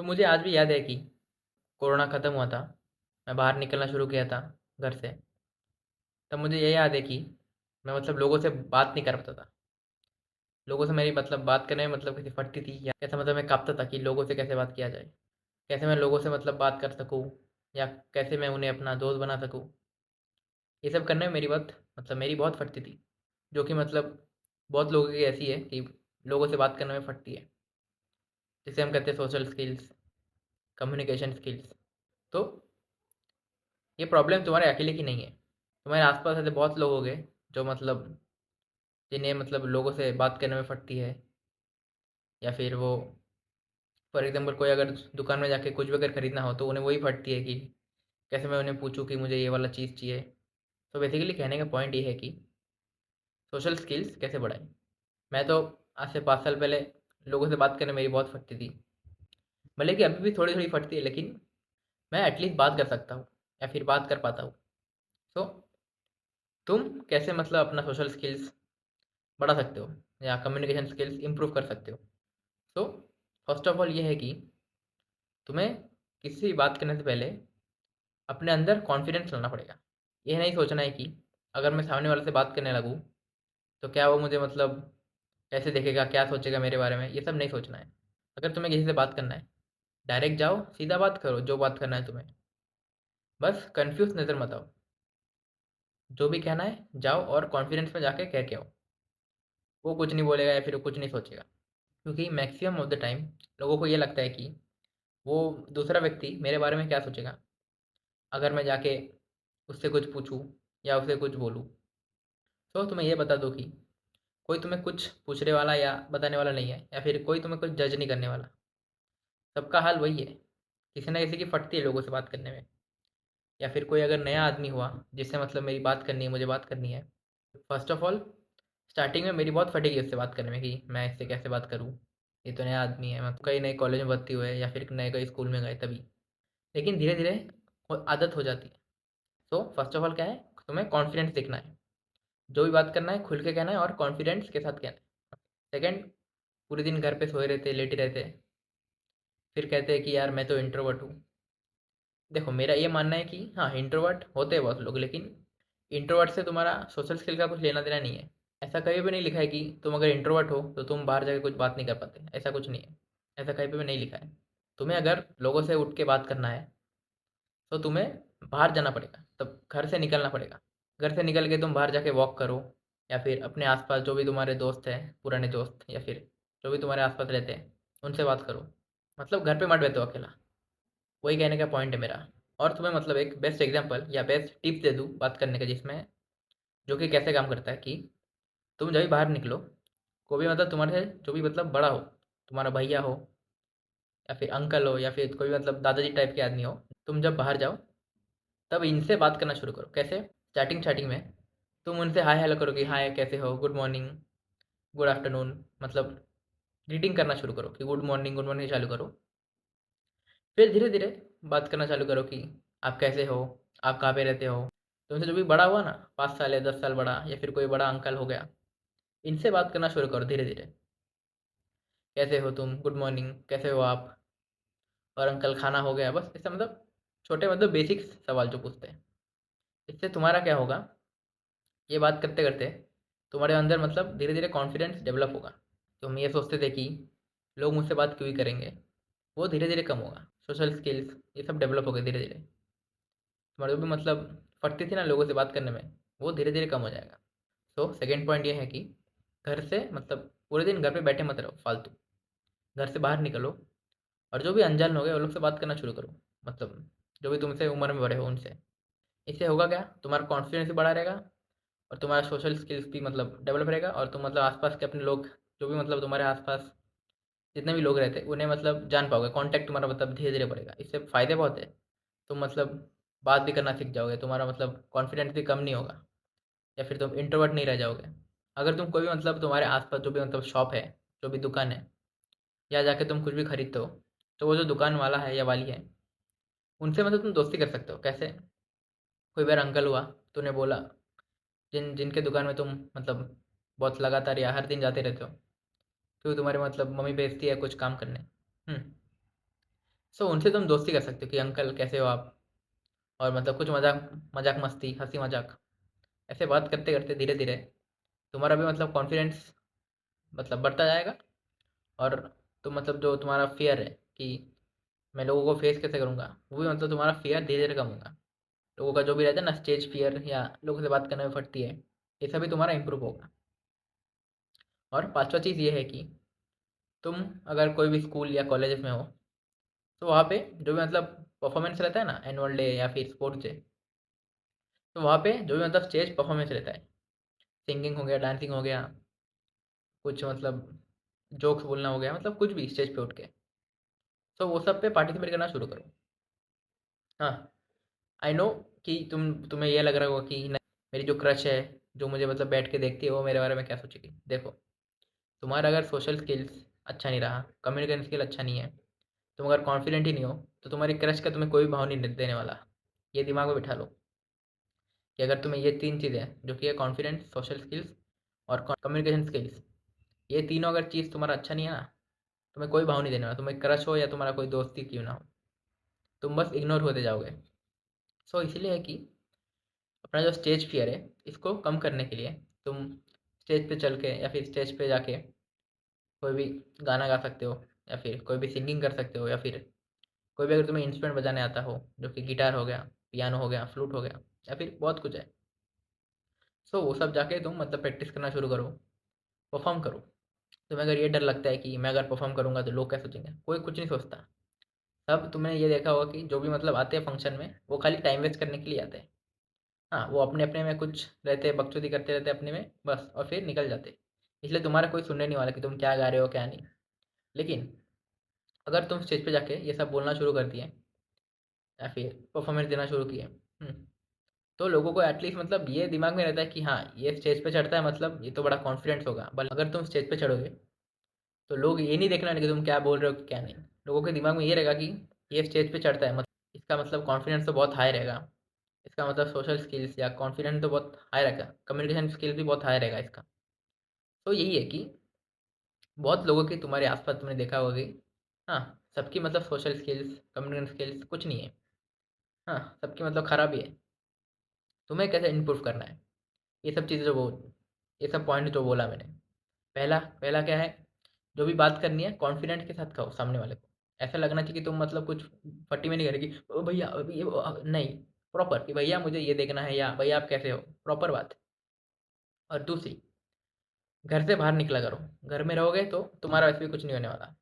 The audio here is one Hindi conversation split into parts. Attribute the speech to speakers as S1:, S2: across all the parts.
S1: तो मुझे आज भी याद है कि कोरोना ख़त्म हुआ था। मैं बाहर निकलना शुरू किया था घर से। तब मुझे ये याद है कि मैं लोगों से बात नहीं कर पाता था। लोगों से मेरी बात करने में कैसी फटती थी, या कैसे मैं काँपता था कि लोगों से कैसे बात किया जाए। कैसे मैं लोगों से बात कर सकूँ, या कैसे मैं उन्हें अपना दोस्त बना सकूँ। ये सब करने में मेरी बहुत फटती थी। जो कि बहुत लोगों की ऐसी है कि लोगों से बात करने में फटती है। जिसे हम कहते हैं सोशल स्किल्स, कम्युनिकेशन स्किल्स। तो ये प्रॉब्लम तुम्हारे अकेले की नहीं है। तुम्हारे आसपास ऐसे बहुत लोग होंगे जो जिन्हें लोगों से बात करने में फटती है। या फिर वो फॉर एग्जांपल कोई अगर दुकान में जाके कुछ भी अगर खरीदना हो तो उन्हें वही फटती है कि कैसे मैं उन्हें पूछूं कि मुझे ये वाला चीज़ चाहिए। तो बेसिकली कहने का पॉइंट ये है कि सोशल स्किल्स कैसे बढ़ाएं। मैं तो आज से 5 साल पहले लोगों से बात करने में मेरी बहुत फटती थी। भले कि अभी भी थोड़ी थोड़ी फटती है, लेकिन मैं एटलीस्ट बात कर सकता हूँ या फिर बात कर पाता हूँ। सो तुम कैसे अपना सोशल स्किल्स बढ़ा सकते हो, या कम्युनिकेशन स्किल्स इंप्रूव कर सकते हो। सो फर्स्ट ऑफ ऑल ये है कि तुम्हें किसी भी बात करने से पहले अपने अंदर कॉन्फिडेंस लाना पड़ेगा। ये नहीं सोचना है कि अगर मैं सामने वाले से बात करने लगूँ तो क्या वो मुझे कैसे देखेगा, क्या सोचेगा मेरे बारे में। ये सब नहीं सोचना है। अगर तुम्हें किसी से बात करना है, डायरेक्ट जाओ, सीधा बात करो, जो बात करना है तुम्हें। बस कन्फ्यूज नज़र मत आओ। जो भी कहना है जाओ और कॉन्फिडेंस में जाके कह के आओ। वो कुछ नहीं बोलेगा या फिर वो कुछ नहीं सोचेगा। क्योंकि मैक्सिमम ऑफ द टाइम लोगों को ये लगता है कि वो दूसरा व्यक्ति मेरे बारे में क्या सोचेगा अगर मैं जाके उससे कुछ पूछूं या उसे कुछ बोलूं। तो तुम्हें ये बता दो कि कोई तुम्हें कुछ पूछने वाला या बताने वाला नहीं है, या फिर कोई तुम्हें कुछ जज नहीं करने वाला। सबका हाल वही है। किसी ना किसी की फटती है लोगों से बात करने में। या फिर कोई अगर नया आदमी हुआ जिससे मेरी बात करनी है, मुझे बात करनी है। फर्स्ट ऑफ ऑल स्टार्टिंग में मेरी बहुत फटेगी उससे बात करने में कि मैं इससे कैसे बात करूँ। ये तो नया आदमी है, कहीं नए कॉलेज में भर्ती हुए या फिर नए कहीं स्कूल में गए तभी। लेकिन धीरे धीरे वो आदत हो जाती है। तो फर्स्ट ऑफ ऑल क्या है, तुम्हें कॉन्फिडेंस दिखना है। जो भी बात करना है खुल के कहना है और कॉन्फिडेंस के साथ कहना है। सेकंड, पूरे दिन घर पे सोए रहते, लेटे रहते, फिर कहते हैं कि यार मैं तो इंट्रोवर्ट हूँ। देखो, मेरा ये मानना है कि हाँ, इंट्रोवर्ट होते हैं बहुत लोग, लेकिन इंट्रोवर्ट से तुम्हारा सोशल स्किल का कुछ लेना देना नहीं है। ऐसा कहीं भी नहीं लिखा है कि तुम अगर इंट्रोवर्ट हो तो तुम बाहर जाके कुछ बात नहीं कर पाते। ऐसा कुछ नहीं है। ऐसा कहीं पे भी नहीं लिखा है। तुम्हें अगर लोगों से उठ के बात करना है तो तुम्हें बाहर जाना पड़ेगा, तब घर से निकलना पड़ेगा। घर से निकल के तुम बाहर जाके वॉक करो, या फिर अपने आसपास जो भी तुम्हारे दोस्त हैं, पुराने दोस्त, या फिर जो भी तुम्हारे आसपास रहते हैं, उनसे बात करो। घर पे मत बैठो अकेला। वही कहने का पॉइंट है मेरा। और तुम्हें एक बेस्ट एग्जांपल या बेस्ट टिप दे दूँ बात करने का, जिसमें जो कि कैसे काम करता है कि तुम जब भी बाहर निकलो, कोई भी तुम्हारे से जो भी बड़ा हो, तुम्हारा भैया हो या फिर अंकल हो या फिर कोई भी दादाजी टाइप के आदमी हो, तुम जब बाहर जाओ तब इनसे बात करना शुरू करो। कैसे? स्टार्टिंग स्टार्टिंग में तुम उनसे हाय हेलो करो कि हाय कैसे हो, good morning, good afternoon, greeting करना शुरू करो कि गुड मॉर्निंग चालू करो। फिर धीरे धीरे बात करना चालू करो कि आप कैसे हो, आप कहाँ पे रहते हो। तुमसे जो भी बड़ा हुआ ना, 5 साल या 10 साल बड़ा, या फिर कोई बड़ा अंकल हो गया, इनसे बात करना शुरू करो धीरे धीरे। कैसे हो तुम, गुड मॉर्निंग, कैसे हो आप, और अंकल खाना हो गया। बस इससे छोटे बेसिक सवाल जो पूछते हैं। इससे तुम्हारा क्या होगा, ये बात करते करते तुम्हारे अंदर धीरे धीरे कॉन्फिडेंस डेवलप होगा। तुम ये सोचते थे कि लोग मुझसे बात क्यों ही करेंगे, वो धीरे धीरे कम होगा। सोशल स्किल्स ये सब डेवलप हो गए धीरे धीरे। तुम्हारे को भी फटती थी ना लोगों से बात करने में, वो धीरे धीरे कम हो जाएगा। सो सेकेंड पॉइंट ये है कि घर से पूरे दिन घर पे बैठे मत रहो फालतू। घर से बाहर निकलो, और जो भी अनजान हो गए वो लोग से बात करना शुरू करो। जो भी तुमसे उम्र में बड़े हो उनसे। इससे होगा क्या, तुम्हारा कॉन्फिडेंस भी बढ़ा रहेगा, और तुम्हारा सोशल स्किल्स भी डेवलप रहेगा। और तुम आसपास के अपने लोग, जो भी तुम्हारे आसपास जितने भी लोग रहते हैं उन्हें जान पाओगे। कॉन्टैक्ट तुम्हारा धीरे धीरे बढ़ेगा। इससे फ़ायदे बहुत है। तुम बात भी करना सीख जाओगे, तुम्हारा कॉन्फिडेंस भी कम नहीं होगा, या फिर तुम इंट्रोवर्ट नहीं रह जाओगे। अगर तुम कोई भी तुम्हारे आसपास जो भी शॉप है, जो भी दुकान है, या जाके तुम कुछ भी खरीदते हो, तो वो जो दुकान वाला है या वाली है, उनसे तुम दोस्ती कर सकते हो। कैसे? कोई बार अंकल हुआ, तूने बोला, जिनके दुकान में तुम बहुत लगातार या हर दिन जाते रहते हो, क्योंकि तुम्हारे मम्मी भेजती है कुछ काम करने। सो उनसे तुम दोस्ती कर सकते हो कि अंकल कैसे हो आप, और मतलब कुछ मजाक मजाक मस्ती हंसी मजाक ऐसे बात करते करते धीरे धीरे तुम्हारा भी मतलब कॉन्फिडेंस मतलब बढ़ता जाएगा। और तुम मतलब जो तुम्हारा फियर है कि मैं लोगों को फेस कैसे करूँगा, वो भी मतलब तुम्हारा फियर धीरे धीरे कम होगा। लोगों का जो भी रहता है ना स्टेज फियर या लोगों से बात करने में फटती है, ये सभी तुम्हारा इम्प्रूव होगा। और पांचवा चीज़ ये है कि तुम अगर कोई भी स्कूल या कॉलेज में हो, तो वहाँ पे जो भी मतलब परफॉर्मेंस रहता है ना, एनुअल डे या फिर स्पोर्ट्स डे, तो वहाँ पे जो भी मतलब स्टेज परफॉर्मेंस रहता है, सिंगिंग हो गया, डांसिंग हो गया, कुछ मतलब जोक्स बोलना हो गया, मतलब कुछ भी स्टेज पे उठ के, तो वो सब पे पार्टिसिपेट करना शुरू करो। हाँ, आई नो कि तुम्हें ये लग रहा होगा कि नहीं, मेरी जो क्रश है, जो मुझे मतलब बैठ के देखती है, वो मेरे बारे में क्या सोचेगी। देखो, तुम्हारा अगर सोशल स्किल्स अच्छा नहीं रहा, कम्युनिकेशन स्किल अच्छा नहीं है, तुम अगर कॉन्फिडेंट ही नहीं हो, तो तुम्हारी क्रश का तुम्हें कोई भाव नहीं देने वाला। ये दिमाग में बिठा लो कि अगर तुम्हें ये तीन चीज़ें जो कि है कॉन्फिडेंस, सोशल स्किल्स और कम्युनिकेशन स्किल्स, ये तीनों अगर चीज़ तुम्हारा अच्छा नहीं है ना, तुम्हें कोई भाव नहीं देने वाला। तुम्हें क्रश हो या तुम्हारा कोई दोस्ती क्यों ना हो, तुम बस इग्नोर होते जाओगे। सो इसलिए है कि अपना जो स्टेज फियर है, इसको कम करने के लिए तुम स्टेज पे चल के या फिर स्टेज पे जाके कोई भी गाना गा सकते हो, या फिर कोई भी सिंगिंग कर सकते हो, या फिर कोई भी अगर तुम्हें इंस्ट्रूमेंट बजाने आता हो, जो कि गिटार हो गया, पियानो हो गया, फ्लूट हो गया, या फिर बहुत कुछ है। सो वो सब जाके तुम मतलब प्रैक्टिस करना शुरू करो, परफॉर्म करो। तुम्हें अगर ये डर लगता है कि मैं अगर परफॉर्म करूंगा तो लोग क्या सोचेंगे, कोई कुछ नहीं सोचता। सब तुमने ये देखा होगा कि जो भी मतलब आते हैं फंक्शन में, वो खाली टाइम वेस्ट करने के लिए आते हैं। हाँ, वो अपने अपने में कुछ रहते हैं, बकचोदी करते रहते हैं अपने में बस, और फिर निकल जाते। इसलिए तुम्हारा कोई सुनने नहीं वाला कि तुम क्या गा रहे हो क्या नहीं। लेकिन अगर तुम स्टेज पे जाके ये सब बोलना शुरू कर दिए या फिर परफॉर्मेंस देना शुरू किए, तो लोगों को एटलीस्ट मतलब ये दिमाग में रहता है कि हाँ, ये स्टेज पे चढ़ता है, मतलब ये तो बड़ा कॉन्फिडेंस होगा। बल अगर तुम स्टेज पे चढ़ोगे, तो लोग ये नहीं देखना कि तुम क्या बोल रहे हो क्या नहीं। लोगों के दिमाग में ये रहेगा कि ये स्टेज पे चढ़ता है, मतलब इसका मतलब कॉन्फिडेंस तो बहुत हाई रहेगा, इसका मतलब सोशल स्किल्स या कॉन्फिडेंस तो बहुत हाई रहेगा, कम्युनिकेशन स्किल्स भी बहुत हाई रहेगा इसका। तो यही है कि बहुत लोगों के तुम्हारे आसपास तुमने देखा होगा कि हाँ, सबकी मतलब सोशल स्किल्स, कम्युनिकेशन स्किल्स कुछ नहीं है। हाँ, सबकी मतलब खराब ही है। तुम्हें कैसे इम्प्रूव करना है, ये सब चीज़ें ये सब पॉइंट जो बोला मैंने, पहला पहला क्या है, जो भी बात करनी है कॉन्फिडेंट के साथ कहो सामने वाले को। ऐसा लगना चाहिए कि तुम मतलब कुछ फटी में नहीं करेगी, ओ भैया अभी ये नहीं, प्रॉपर कि भैया मुझे ये देखना है, या भैया आप कैसे हो, प्रॉपर बात। और दूसरी, घर से बाहर निकला करो। घर में रहोगे तो तुम्हारा वैसे भी कुछ नहीं होने वाला।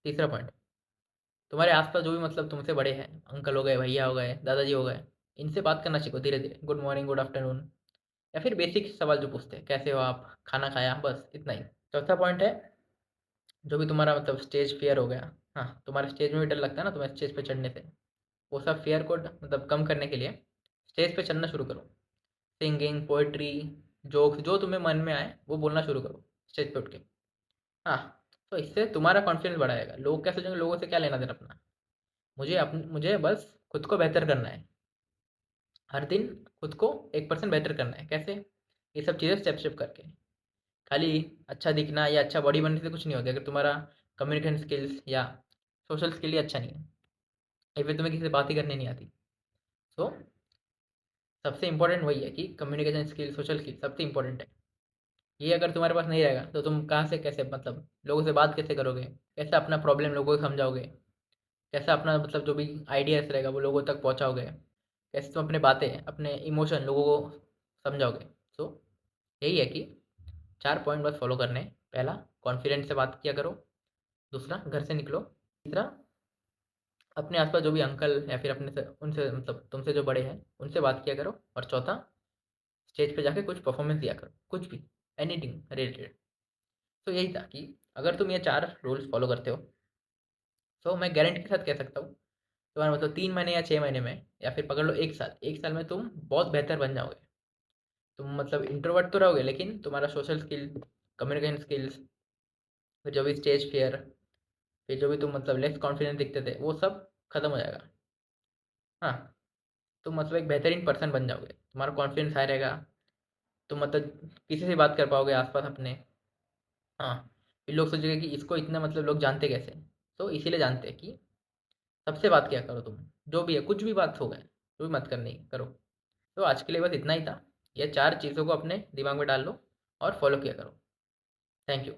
S1: तीसरा पॉइंट, तुम्हारे आसपास जो भी मतलब तुमसे बड़े हैं, अंकल हो गए, भैया हो गए, दादाजी हो गए, इनसे बात करना सीखो धीरे धीरे। गुड मॉर्निंग, गुड आफ्टरनून, या फिर बेसिक सवाल जो पूछते हैं, कैसे हो आप, खाना खाया, बस इतना ही। चौथा पॉइंट है, जो भी तुम्हारा मतलब स्टेज फियर हो गया, हाँ, तुम्हारे स्टेज में भी डर लगता है ना तुम्हें स्टेज पे चढ़ने से, वो सब फियर को मतलब कम करने के लिए स्टेज पे चढ़ना शुरू करो। सिंगिंग, पोइट्री, जोक्स, जो तुम्हें मन में आए वो बोलना शुरू करो स्टेज पे उठ के। हाँ, तो इससे तुम्हारा कॉन्फिडेंस बढ़ाएगा। लोग क्या सोचेंगे, लोगों से क्या लेना देना अपना। मुझे बस खुद को बेहतर करना है, हर दिन खुद को 1% बेहतर करना है। कैसे, ये सब चीज़ें स्टेप स्टेप करके। खाली अच्छा दिखना या अच्छा बॉडी बनने से कुछ नहीं होता अगर तुम्हारा कम्युनिकेशन स्किल्स या सोशल स्किल ही अच्छा नहीं है, या फिर तुम्हें किसी से बात ही करने नहीं आती। सो सबसे इंपॉर्टेंट वही है कि कम्युनिकेशन स्किल, सोशल स्किल सबसे इंपॉर्टेंट है। ये अगर तुम्हारे पास नहीं रहेगा, तो तुम कहाँ से कैसे मतलब लोगों से बात कैसे करोगे, कैसे अपना प्रॉब्लम लोगों को समझाओगे, कैसे अपना मतलब जो भी आइडियाज रहेगा वो लोगों तक पहुँचाओगे, कैसे तुम अपने बातें, अपने इमोशन लोगों को समझाओगे। सो यही है कि 4 पॉइंट बस फॉलो करने हैं। पहला, कॉन्फिडेंस से बात किया करो। दूसरा, घर से निकलो। तीसरा, अपने आसपास जो भी अंकल या फिर अपने से उनसे मतलब तुमसे जो बड़े हैं, उनसे बात किया करो। और चौथा, स्टेज पे जाके कुछ परफॉर्मेंस दिया करो, कुछ भी, एनीथिंग रिलेटेड। तो यही था कि अगर तुम ये 4 रूल्स फॉलो करते हो, तो मैं गारंटी के साथ कह सकता हूँ, तुम्हारा मतलब 3 महीने या 6 महीने में, या फिर पकड़ लो 1 साल, 1 साल में तुम बहुत बेहतर बन जाओगे। तुम मतलब इंट्रोवर्ट तो रहोगे, लेकिन तुम्हारा सोशल स्किल, कम्युनिकेशन स्किल्स, फिर जो भी स्टेज फियर, फिर जो भी तुम मतलब लेस कॉन्फिडेंस दिखते थे, वो सब खत्म हो जाएगा। हाँ, तुम मतलब एक बेहतरीन पर्सन बन जाओगे, तुम्हारा कॉन्फिडेंस हाई रहेगा। तुम मतलब किसी से बात कर पाओगे आसपास अपने। हाँ, फिर लोग सोचेंगे कि इसको इतना मतलब लोग जानते कैसे। तो इसीलिए जानते हैं कि सबसे बात किया करो तुम, जो भी है, कुछ भी बात हो गए, जो भी मत करनी करो। तो आज के लिए बस इतना ही था। ये 4 चीज़ों को अपने दिमाग में डाल लो और फॉलो किया करो। Thank you.